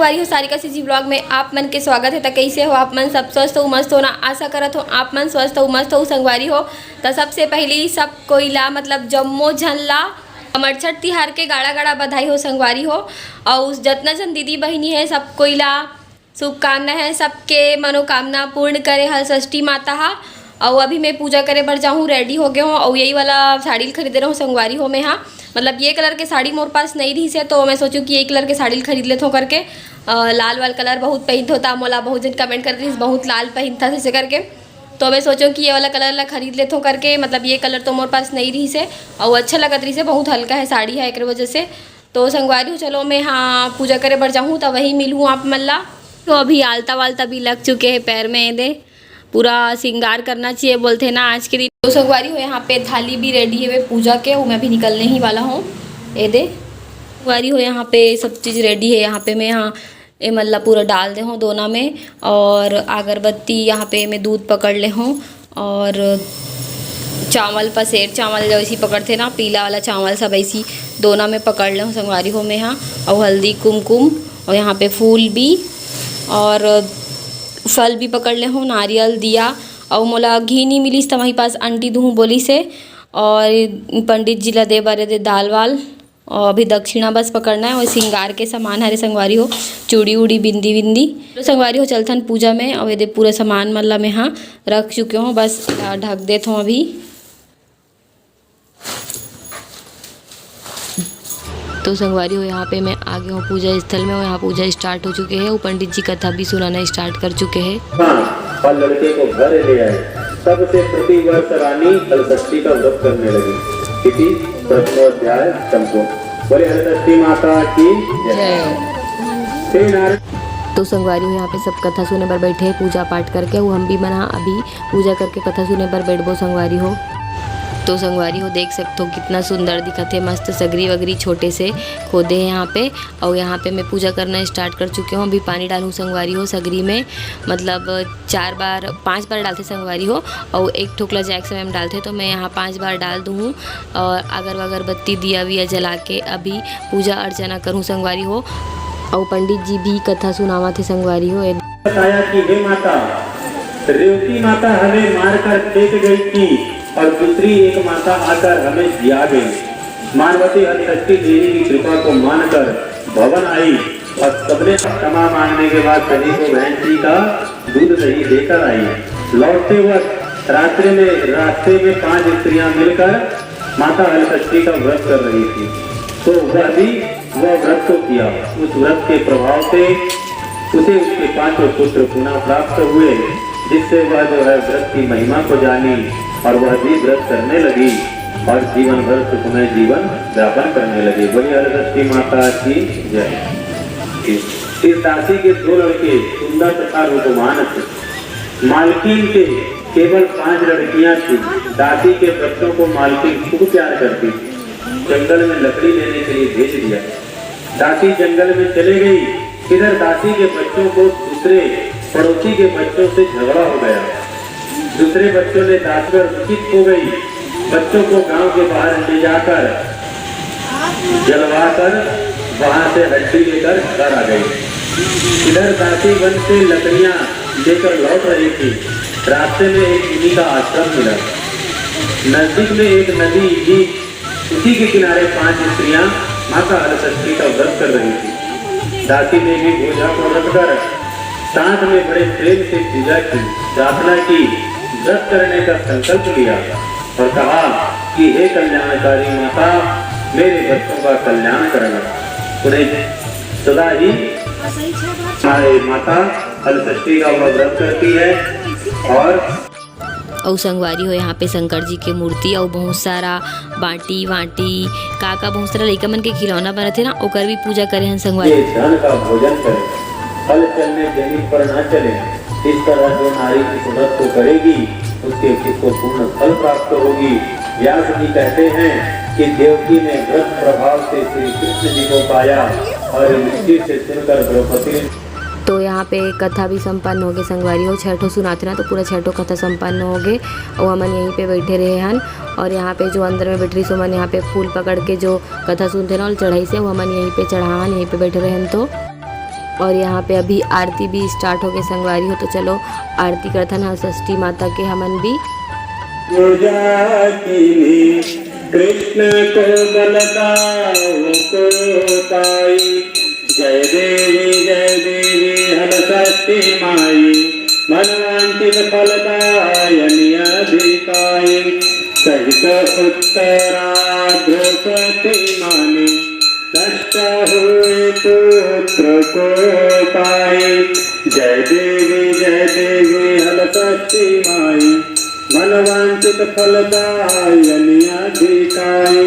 संगवारी हो सारिका जी ब्लॉग में आप मन के स्वागत है। तो कैसे हो आप मन? सब स्वस्थ हो, मस्त हो ना? आशा करत हो आप मन स्वस्थ हो, मस्त हो संगवारी हो। तो सबसे पहली सब कोई ला मतलब जम्मो झन ला अमरछठ तिहार के गाड़ा गाड़ा बधाई हो संगवारी हो। और जितना जन दीदी बहनी है सब कोई ला शुभकामना है, सबके मनोकामना पूर्ण करे हल षष्ठी माता हा। और अभी मैं पूजा करे बर जाऊँ, रेडी हो गया हूँ और यही वाला साड़ी खरीदे रहा हूँ संगवारी हो मैं। हाँ मतलब ये कलर के साड़ी मोर पास नहीं रही से, तो मैं सोचूँ कि एक कलर के साड़ी खरीद लेता हूँ करके। लाल वाल कलर बहुत पहनत होता, मोला बहुत जन कमेंट कर रही बहुत लाल पहनता से करके, तो मैं सोचूँ कि ये वाला कलर ला खरीद लेता हूँ करके। मतलब ये कलर तो मोर पास नहीं रही से और अच्छा लगत रही से, बहुत हल्का है साड़ी है एक वजह से। तो संगवारी हो चलो मैं हाँ पूजा करे बर जाऊँ तो वही मिलूँ आप मन ला। तो अभी आलता वालता भी लग चुके हैं पैर में, दे पूरा श्रृंगार करना चाहिए बोलते हैं ना आज के दिन। तो संगवारी हो यहाँ पे थाली भी रेडी है वे पूजा के, वो मैं भी निकलने ही वाला हूँ। ये दे संगवारी हो यहाँ पे सब चीज़ रेडी है। यहाँ पे मैं यहाँ ये मतलब पूरा डाल दे हूँ दोना में, और अगरबत्ती यहाँ पे मैं दूध पकड़ ले हूँ, और चावल पसेर चावल जैसी पकड़ते ना पीला वाला चावल सब ऐसी दोना में पकड़ ले हूँ संगवारी हो मैं यहाँ। और हल्दी कुमकुम और यहाँ पे फूल भी और फल भी पकड़ ले हूँ, नारियल दिया। और मोला घी नहीं मिली तो वहीं पास आंटी दूँ बोली से, और पंडित जी ला दे बारे दे दाल वाल, और अभी दक्षिणा बस पकड़ना है। और श्रृंगार के सामान हरे संगवारी हो, चूड़ी उड़ी बिंदी बिंदी तो संगवारी हो चलथन पूजा में। और ये पूरा सामान मतलब मैं हाँ रख चुके हूँ, बस ढक देता हूँ अभी। तो संगवारी हो यहाँ पे मैं आ गया हूँ पूजा स्थल में, और यहाँ पूजा स्टार्ट हो चुके हैं। वो पंडित जी कथा भी सुनाना स्टार्ट कर चुके हैं। और लड़के को घर ले आए, सबसे प्रति वर्ष रानी हलषष्ठी का व्रत करने लगी। तिथि प्रथमोध्याय संपूर्ण। बोले हलषष्ठी माता की जय। तो संगवारी हो यहाँ पे सब कथा सुने पर बैठे हैं पूजा पाठ करके। वो हम भी मना अभी पूजा करके कथा सुने पर बैठबो संगवारी हो। तो संगवारी हो देख सकते हो कितना सुंदर दिखत है, मस्त सगरी वगरी छोटे से खोदे हैं यहाँ पे। और यहाँ पे मैं पूजा करना स्टार्ट कर चुकी हूँ। अभी पानी डालूँ संगवारी हो सगरी में, मतलब 5 बार डालते संगवारी हो, और एक ठोकला जैक समय में डालते, तो मैं यहाँ 5 बार डाल दूँ। और अगरबत्ती दिया विया जला के अभी पूजा अर्चना करूँ संगवारी हो। और पंडित जी भी कथा सुनावा थे संगवारी हो। बताया कि हे माता, रेवती माता हमें मारकर फेंक गई थी और दूसरी एक माता आकर हमें जिया गई। मानवती हलषष्ठी देवी की कृपा को मानकर भवन आई और सबने क्षमा मांगने के बाद सभी को भैंसी का दूध दही देकर आई। लौटते वक्त रास्ते में 5 स्त्रियां मिलकर माता हलषष्ठी का व्रत कर रही थी, तो वह व्रत को किया। उस व्रत के प्रभाव से उसे उसके 5 पुत्र पुनः प्राप्त हुए, जिससे वह जो है व्रत की महिमा को जानी और वह भी व्रत करने लगी और जीवन भर सुखमय जीवन व्यापन करने लगी। वही हलषष्ठी माता की जय। इस दासी के 2 लड़के सुंदर तथा रूपवान थे। मालकिन के केवल 5 लड़कियां थी। दासी के बच्चों को मालकिन खूब प्यार करती थी। जंगल में लकड़ी लेने के लिए भेज दिया। दासी जंगल में चले गई। इधर दासी के बच्चों को दूसरे पड़ोसी के बच्चों से झगड़ा हो गया। दूसरे बच्चों ने दासी पर दुखित हो गई। बच्चों को गांव के बाहर ले जाकर जलवाकर वहां से हड्डी लेकर घर आ गई। इधर दासी वन से लकड़ियां लेकर लौट रही थी। रास्ते में एक मुनि का आश्रम मिला। नजदीक में एक नदी थी, उसी के किनारे 5 स्त्रियां माता हलषष्ठी का व्रत कर रही थी। दासी ने भी बोझा को रखकर साथ में बड़े प्रेम से पूजा की, प्रार्थना की, व्रत करने का संकल्प लिया और कहा कि हे कल्याणकारी माता, मेरे बच्चों का कल्याण करना। उन्हें सदा ही हमारे माता हलषष्ठी का व्रत करती है। और संगवारी हो यहाँ पे शंकर जी की मूर्ति और बहुत सारा बाटी वाटी का बहुत सारा लड़का मन के खिलौना बने थे ना, ओकर भी पूजा करे हैं संगवारी। धन का भोजन करें, फल चलने जमीन पर न चले। इस तरह जो नारी इस व्रत को करेगी उसको पूर्ण फल प्राप्त होगी। व्यास जी कहते हैं कि देवकी ने व्रत प्रभाव से श्री कृष्ण जी को पाया और युधिष्ठिर से सुनकर द्रौपदी। तो यहाँ पे कथा भी संपन्न हो गए संगवारी हो। 6 सुनाते ना, तो पूरा 6 कथा संपन्न हो गए और हमन यहीं पे बैठे रहे हन। और यहाँ पे जो अंदर में बैठ रही सो मन यहाँ पे फूल पकड़ के जो कथा सुनते ना चढ़ाई से, वो हमन यहीं पे चढ़ावन, यहीं पे बैठे रहे हन। तो और यहाँ पे अभी आरती भी स्टार्ट हो गई संगवारी हो। तो चलो आरती करथन हर षष्ठी माता के हमन भी। पूजा कीनी कृष्ण को बलदाऊ को पाई, जय देवी हल षष्ठी माई, मनवांचित फलदायनि अधिकाई, सहित उत्तरा द्रौपदी माने, नष्ट हुए पुत्र को पाई, जय देवी हल षष्ठी माई, मनवांचित फलदायनि अधिकाई,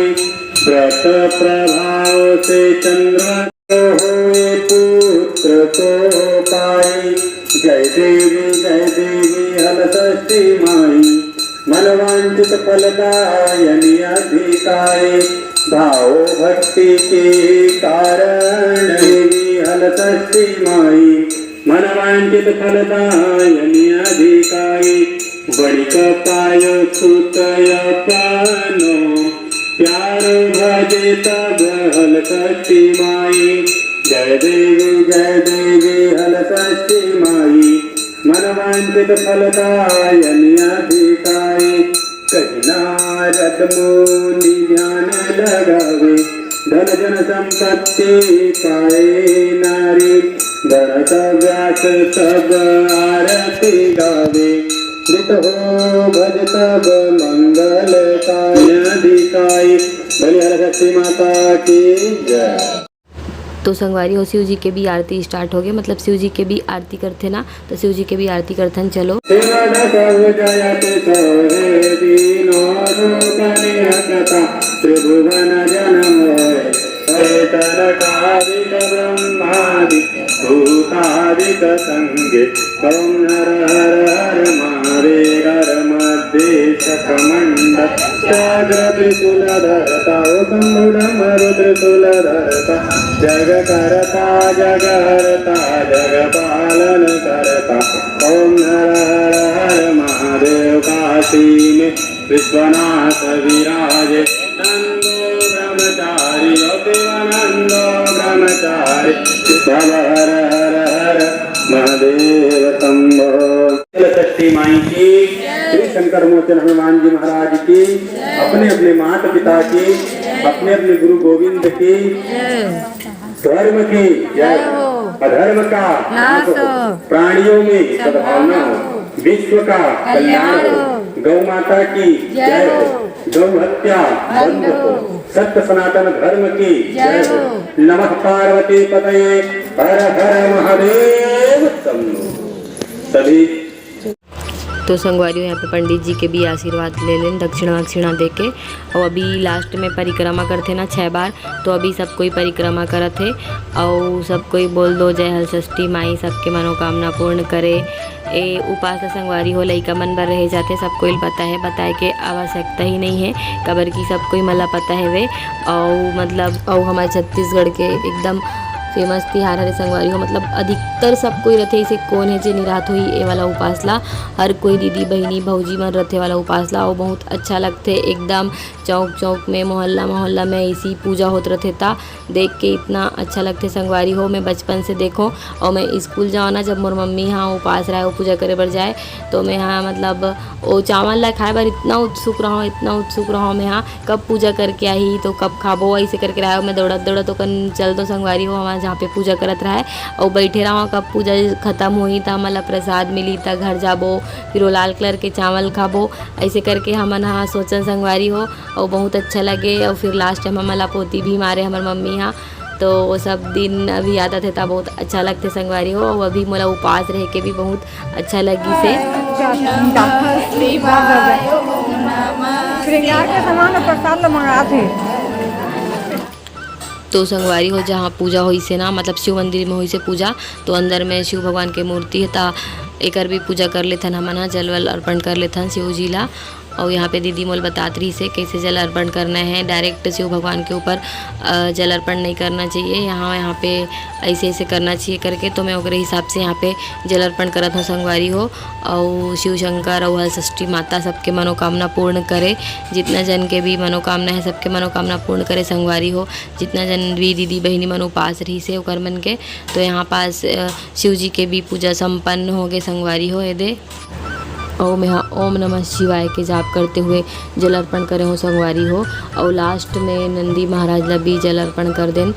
व्रत प्रभाव से चंद्र को हुए पुत्र को पाई, जय देवी हल षष्ठी माई, मनवांचित फलदायनि अधिकाई, भाव भक्ति के कारण देवी हल षष्ठी माई, मनवांचित फलदायनि अधिकाई, बड़िक पायो सुतय पानो, प्यार भजे तब हल षष्ठी माई, जय देवी हल षष्ठी माई, मनवांचित फलदायनि अधिकाई, कहीं नारद मुनि ध्यान लगावे, धन जन संपत्ति पाए नारी, भरत व्यास सब आरती गावे, कृत हो भज तब मंगल अधिकाई, बलि हल षष्ठी माता की जय। तो संगवारी हो शिव जी के भी आरती स्टार्ट हो गए, मतलब शिव जी के भी आरती करते ना, तो शिव जी के भी आरती करथन। चलो त्रिभुवन जनम ब्रह्मादि भूतादिक संगे, ओम हर हर हर महादेव मध्य सकमंड त्रिशूल धरता, रुद्रशूल धरता, जग करता जग हरता, जग पालन करता, ओम हर हर हर महादेव। काशी में विश्वनाथ विराजे, नंदो ब्रह्मचारी देवानंदो ब्रह्मचारी, भव हर हर हर महादेव शंभो। षष्ठी माई की, श्री शंकर मोचन हनुमान जी महाराज की, अपने अपने माता पिता की, अपने अपने गुरु गोविंद की, धर्म की जय, अधर्म का नाश हो, प्राणियों में सद्भावना हो, विश्व का कल्याण हो, गौ माता की जय हो, गौ हत्या बंद हो, सत्य सनातन धर्म की जय हो, नमः पार्वती पतये हर हर महादेव शंभो। सभी तो संगवारियों यहाँ पे पंडित जी के भी आशीर्वाद ले लें, दक्षिणा वक्षिणा दे के। और अभी लास्ट में परिक्रमा करते ना 6 बार, तो अभी सब कोई परिक्रमा करत है और सब कोई बोल दो जय हल षष्ठी माई, सबके मनोकामना पूर्ण करे। ए उपास संगवारी हो लइका मन बर रह जाते, सबको पता है, बताए के आवश्यकता ही नहीं है, कबर की सब कोई मला पता है वे। और मतलब और हमारे छत्तीसगढ़ के एकदम फेमस तिहार हरे संगवारी हो, मतलब अधिकतर सब कोई रथे, इसे कौन है जे निरात हुई ए वाला उपास ला, हर कोई दीदी बहनी भौजी मन रथे वाला उपास ला। और बहुत अच्छा लगते एकदम, चौक चौक में मोहल्ला मोहल्ला में ऐसी पूजा होत रथे, ता देख के इतना अच्छा लगते संगवारी हो। मैं बचपन से देखो और मैं स्कूल जाओ ना, जब मोर मम्मी यहाँ उपास रहे वो पूजा करे बर जाए, तो मैं यहाँ मतलब वो चावल ला खाए बर इतना उत्सुक रहा मैं यहाँ कब पूजा करके आई तो कब खाबो, ऐसे करके रहा मैं दौड़त तो कन चल दो संगवारी हो हमारे जहाँ पे पूजा करत रहा है, और बैठे रहा कब पूजा खत्म हुई तो हमारा प्रसाद मिली तो घर जाबो, फिर वो लाल कलर के चावल खाबो, ऐसे करके हमन हाँ सोचन संगवारी हो। और बहुत अच्छा लगे। और फिर लास्ट टाइम हमारा पोती भी मारे हमार मम्मी यहाँ, तो वो सब दिन अभी याद आते था, बहुत अच्छा लगते संगवारी हो। और अभी मोला उपास रह के भी बहुत अच्छा लगी से। तो संगवारी हो जहाँ पूजा हुई से ना, मतलब शिव मंदिर में हुई से पूजा, तो अंदर में शिव भगवान के मूर्ति है, ता एकर भी पूजा कर लेथन हमन, जल वल अर्पण कर लेथन शिव जी ला। और यहाँ पे दीदी मोल बतात रही से कैसे जल अर्पण करना है। डायरेक्ट शिव भगवान के ऊपर जल अर्पण नहीं करना चाहिए, यहाँ पे ऐसे ऐसे करना चाहिए करके। तो मैं ओकरे हिसाब से यहाँ पे जल अर्पण करत हूँ संगवारी हो। और शिव शंकर और हलषष्ठी माता सबके मनोकामना पूर्ण करे, जितना जन के भी मनोकामना है सबके मनोकामना पूर्ण करे संगवारी हो। जितना जन भी दीदी बहनी मन उपास रही से ओकर मन के, तो यहाँ पास शिव जी के भी पूजा संपन्न हो गए संगवारी हो। दे और मैं ओम नमः शिवाय के जाप करते हुए जल अर्पण करे हो संगवारी हो। और लास्ट में नंदी महाराज ला भी जल अर्पण कर देन।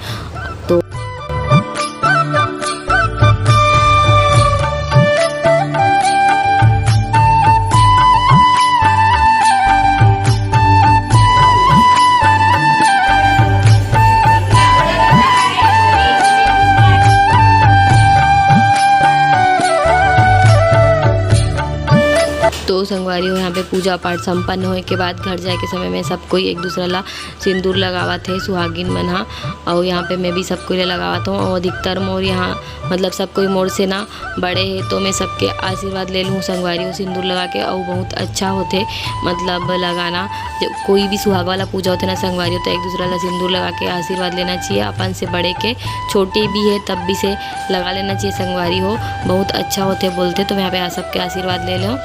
तो संगवारी हो यहाँ पे पूजा पाठ संपन्न होने के बाद घर जाए के समय में सब कोई एक दूसरा ला सिंदूर लगावत है सुहागिन मन हा। और यहाँ पे मैं भी सब कोई लगावत हूँ। और अधिकतर मोर यहाँ मतलब सब कोई मोर से ना बड़े है, तो मैं सबके आशीर्वाद ले लूँ संगवारी हो सिंदूर लगा के। और बहुत अच्छा होते मतलब लगाना, जब कोई भी सुहाग वाला पूजा होते ना संगवारी हो, तो एक दूसरा ला सिंदूर लगा के आशीर्वाद लेना चाहिए। अपन से बड़े के छोटे भी है तब भी से लगा लेना चाहिए संगवारी हो, बहुत अच्छा होते बोलते। तो मैं यहाँ पे आ सबके आशीर्वाद ले लो।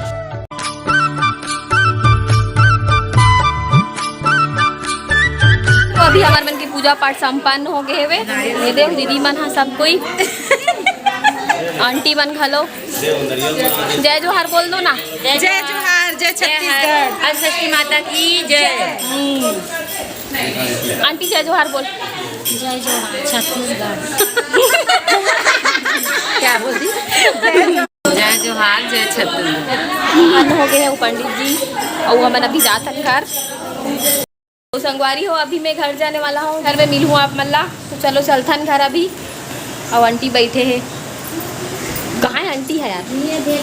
अभी हमारे मन की पूजा पाठ संपन्न हो गए हुए। ये देख दीदी मन हाँ सब कोई आंटी मन खलो जय जोहार बोल दो ना। जय जोहार, जय छत्तीसगढ़, हलषष्ठी माता की जय। आंटी जय जोहार बोल। जय जोहार छत्तीसगढ़। क्या बोलती? जय जोहार जय छत्तीसगढ़। हो गए हैं पंडित जी और हम अभी जात हन घर। तो संगवारी हो अभी मैं घर जाने वाला हूँ, घर में मिलूँ आप मल्ला। तो चलो चलथन घर अभी। और आंटी बैठे हैं, कहाँ है आंटी है यार?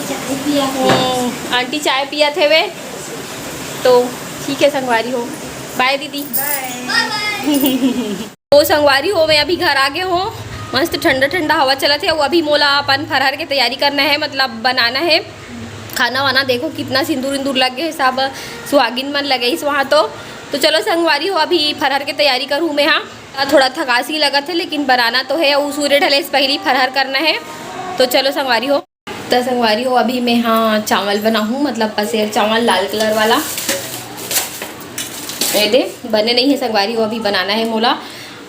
चाय पिया आंटी चाय पिया थे वे। तो ठीक है संगवारी हो, बाय दीदी। तो संगवारी हो मैं अभी घर आ गए हूँ, मस्त ठंडा ठंडा हवा चलत है। वो अभी मोला अपन फरहर के तैयारी करना है, मतलब बनाना है खाना वाना। देखो कितना सिंदूर इंदूर लग गए, सब सुहागिन मन लगे इस वहाँ। तो चलो संगवारी हो अभी फरहर की तैयारी करूँ मैं। हाँ थोड़ा थकासी लगा थे, लेकिन बनाना तो है और सूर्य ढले से पहले फरहर करना है। तो चलो संगवारी हो। तो संगवारी हो अभी मैं हाँ चावल बनाऊँ, मतलब पसेर चावल लाल कलर वाला। दे बने नहीं है संगवारी हो, अभी बनाना है मोला।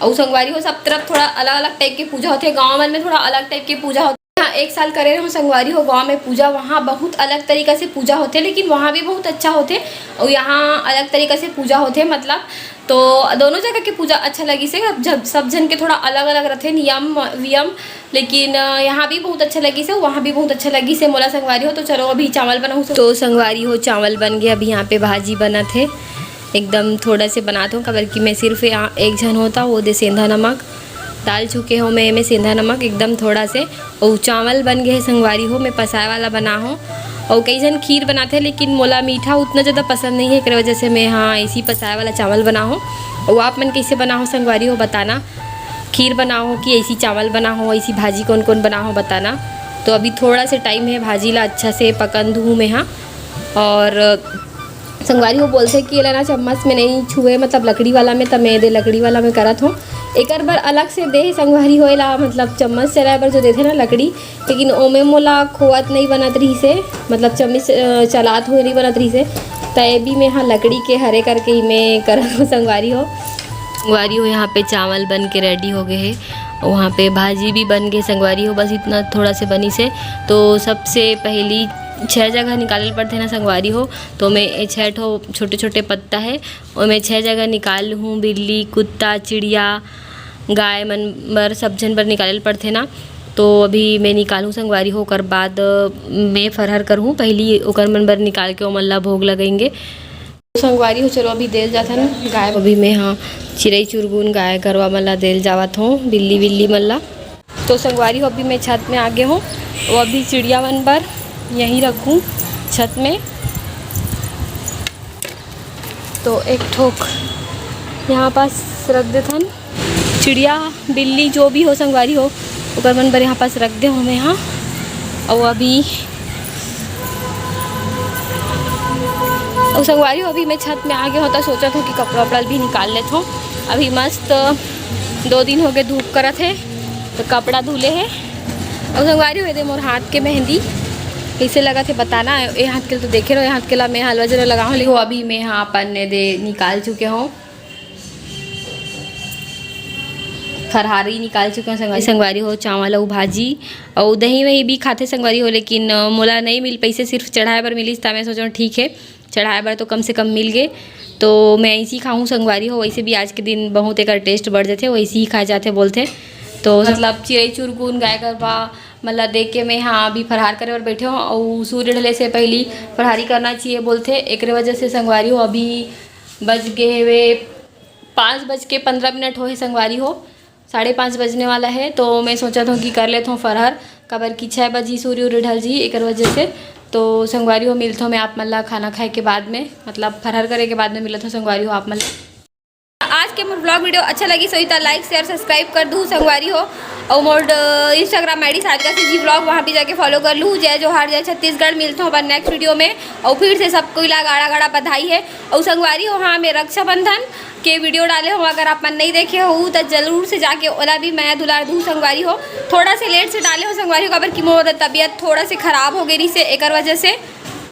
और संगवारी हो सब तरफ थोड़ा अलग अलग टाइप की पूजा होती है, गाँव में थोड़ा अलग टाइप की पूजा होती है। हाँ 1 साल करे रहे संगवारी हो गांव में पूजा, वहाँ बहुत अलग तरीक़ा से पूजा होते, लेकिन वहाँ भी बहुत अच्छा होते और यहाँ अलग तरीक़ा से पूजा होते। मतलब तो दोनों जगह की पूजा अच्छा लगी से, जब सब जन के थोड़ा अलग अलग रहते नियम वियम, लेकिन यहाँ भी बहुत अच्छा लगी से, वहाँ भी बहुत अच्छा लगी से मोला संगवारी हो। तो चलो अभी चावल बनाऊँ। तो संगवारी हो चावल बन गए, अभी यहाँ पे भाजी बना थे, एकदम थोड़ा से बनाता हूँ खबर कि मैं सिर्फ यहाँ एक जन होता वो दे सेंधा नमक डाल चुके हो मैं सेंधा नमक एकदम थोड़ा से। और चावल बन गए संगवारी हो, मैं पसाए वाला बना हो। और कई जन खीर बनाते हैं, लेकिन मोला मीठा उतना ज़्यादा पसंद नहीं है, इस वजह से मैं हाँ ऐसी पसाए वाला चावल बना हो। और आप मन कैसे बना हो संगवारी हो बताना, खीर बनाओ कि ऐसी चावल बना हो, ऐसी भाजी कौन कौन बना हो बताना। तो अभी थोड़ा से टाइम है, भाजी ला अच्छा से पकन दूँ मैं हाँ। और संगवारी हो बोलते कि ये लेना चम्मच में नहीं छुए, मतलब लकड़ी वाला में, तब मैं दे लकड़ी वाला में करत हूँ। एक बार अलग से दे संगवारी होएला, मतलब चम्मच चलाए पर जो देते ना लकड़ी, लेकिन ओमे मोला खोवत नहीं बनत रही से, मतलब चम्मच चलात हुए नहीं बनत रही से। तय भी मैं हाँ लकड़ी के हरे करके ही मैं करत हूँ संगवारी हो। संगवारी हो यहाँ पे चावल बन के रेडी हो गए हैं, वहाँ पे भाजी भी बन गई संगवारी हो, बस इतना थोड़ा से बनी से। तो सबसे पहली 6 जगह निकालने पड़ते ना संगवारी हो, तो मैं 6 ठो छोटे छोटे पत्ता है और मैं 6 जगह निकाल हूँ। बिल्ली कुत्ता चिड़िया गाय मन बर सब जन बर निकाले पड़ते ना। तो अभी मैं निकालूँ संगवारी हो, ओकर बाद मैं फरहर करूँ, पहली ओकर मन बर निकाल के ओमन ला भोग लगेंगे संगवारी हो। चलो अभी देल जाता ना गाय, अभी मैं हाँ चिड़ई चुरगुन गाय गरवा मन ला देल जावत हूँ, बिल्ली बिल्ली मन ला। तो संगवारी हो अभी मैं छत में आगे हूँ, वो अभी चिड़िया मन बर यहीं रखूँ छत में। तो एक ठोक यहाँ पास रख देता हूँ, चिड़िया बिल्ली जो भी हो संगवारी हो ओकर मन बर यहाँ पास रख दे हमें यहाँ। और अभी और संगवारी हो अभी मैं छत में आ गया होता, सोचा था कि कपड़ा वपड़ा भी निकाल लेता हूँ। अभी मस्त 2 दिन हो गए धूप करत है तो कपड़ा धुले है। और संगवारी हो दे मोर हाथ के मेहंदी कैसे लगा थे बताना। ये हाथ के तो देखे रहो, ये हाथ के ला मैं हलवा जरा लगा हूँ। अभी मैं यहाँ अपन दे निकाल चुके हूँ, फरहारी निकाल चुके हैं। संगवारी हो चावल और भाजी और दही वही भी खाते संगवारी हो, लेकिन मोला नहीं मिल पैसे, सिर्फ चढ़ाए पर मिली था। मैं सोचा ठीक है चढ़ाए पर तो कम से कम मिल गए तो मैं ऐसे ही खाऊँ संगवारी हो। वैसे भी आज के दिन बहुत एक टेस्ट बढ़ जाते, वैसे ही खाए जाते बोलते। तो मतलब चिड़ई चुरगुन गाय गरबा मतलब देख के मैं यहाँ अभी फरहार करे और बैठे हूँ। और सूर्य ढले से पहले फरहारी करना चाहिए बोलते, एक वजह से संगवारी हो अभी बज गए वे 5:15 हो संगवारी हो, 5:30 बजने वाला है। तो मैं सोचा था कि कर लेता हूँ फरहर, कबर की 6 बजे सूर्य उर्य ढल जी एक वजह से। तो संगवारी हो मिलता हूँ मैं आप मल्ला खाना खाए के बाद में, मतलब फरहर करे के बाद में मिला था संगवारी हो आप मल्ला। आज के मोर ब्लॉग वीडियो अच्छा लगी सो तो लाइक शेयर सब्सक्राइब कर दूँ संगवारी हो। और मोर Instagram ID Sarika CG blog, वहाँ भी जाके फॉलो कर लूँ। जय जोहार जय छत्तीसगढ़। मिलता हूँ अपन नेक्स्ट वीडियो में। और फिर से सबको ला गाड़ा गाड़ा बधाई है। और संगवारी हो हाँ मैं रक्षाबंधन के वीडियो डाले हो, अगर आप मन नहीं देखे हो तो जरूर से जाके ओला भी मैं दुलार दूँ संगवारी हो। थोड़ा से लेट से डाले हो संगवारी हो, खबर की मोर तबीयत थोड़ा से ख़राब हो गई से एक वजह से।